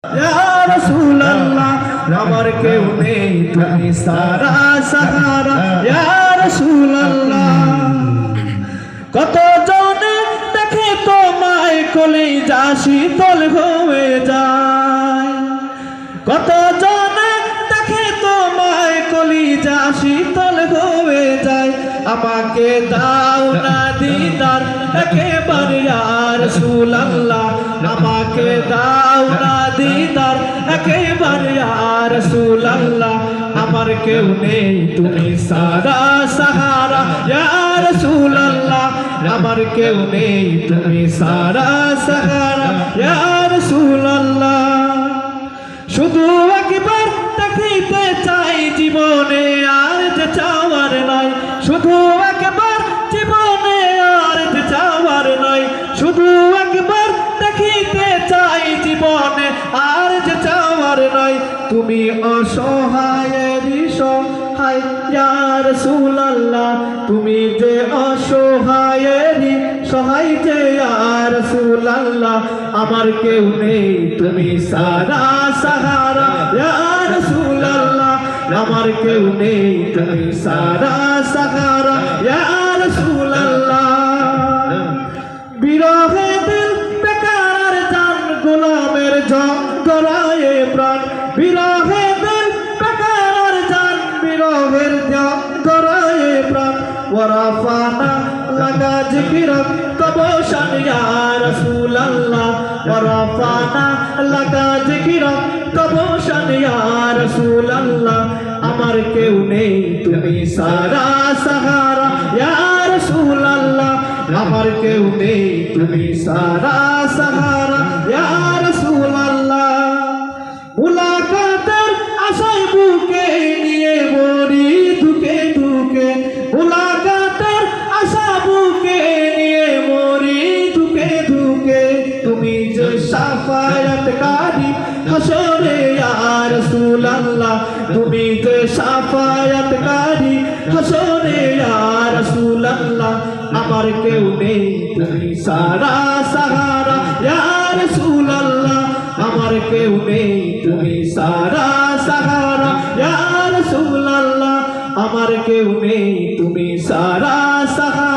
ইয়া রাসূলুল্লাহ আমার কেউ নেই তুমি সারা সাহারা ইয়া রাসূলুল্লাহ কত জনে দেখে তোমায় কলিজা শীতল হয়ে যায় কত জনে দেখে তোমায় কলিজা শীতল হয়ে যায় আমাকে দাও না দিদার একেবারে ইয়া রাসূলুল্লাহ আমাকে দাও না দিদার একেবারে ইয়া রাসূলুল্লাহ আমার কেউ নেই তুমি সারা সাহারা ইয়া রাসূলুল্লাহ আমার কেউ নেই তুমি সারা সাহারা ইয়া রাসূলুল্লাহ শুধু একবার দেখিতে চাই জীবনে আর যে চাওয়ার নয় শুধু একবার জীবনে আর যে চাওয়ার নয় শুধু একবার দেখিতে চাই জীবনে আর যে চাওয়ার নয় তুমি অসহায়েরই সহায় ইয়া রাসূলুল্লাহ তুমি যে অসহায়েরই সহায় যে ইয়া রাসূলুল্লাহ আমার কেউ নেই তুমি সারা সাহারা ইয়া রাসূলুল্লাহ আমার কেউ নেই তুমি সারা সাহারা ইয়া রাসূলুল্লাহ বিরহে দিল বেকার জান গোলামের জং গড়ায়ে প্রাণ বিরহে দিল বেকার জান বিরহের জং গড়ায়ে প্রাণ ওয়ারাফানা লাগা জিকিরক কবশান ইয়া রাসূলুল্লাহ ওয়ারাফানা লাগা জিকিরক কবশান ইয়া রাসূলুল্লাহ আমার কেউ নেই তুমি সারা সাহারা ইয়া রাসূলুল্লাহ আমার কেউ নেই তুমি সারা সাহারা ইয়া রাসূলুল্লাহ মুলাকাতের আশায় বুকে নিয়ে মরি দুকে দুকে মুলাকাতের আশা বুকে নিয়ে মরি দুকে দুকে তুমি যে শাফায়াতকারী হাসরে ইয়া রাসূলুল্লাহ তুমি যে শাফায়াতকারী হাসরে ইয়া রাসূলুল্লাহ আমার কেউ নেই তুমি সারা সাহারা ইয়া রাসূলুল্লাহ আমার কেউ নেই তুমি সারা সাহারা ইয়া রাসূলুল্লাহ আমার কেউ নেই তুমি সারা সাহারা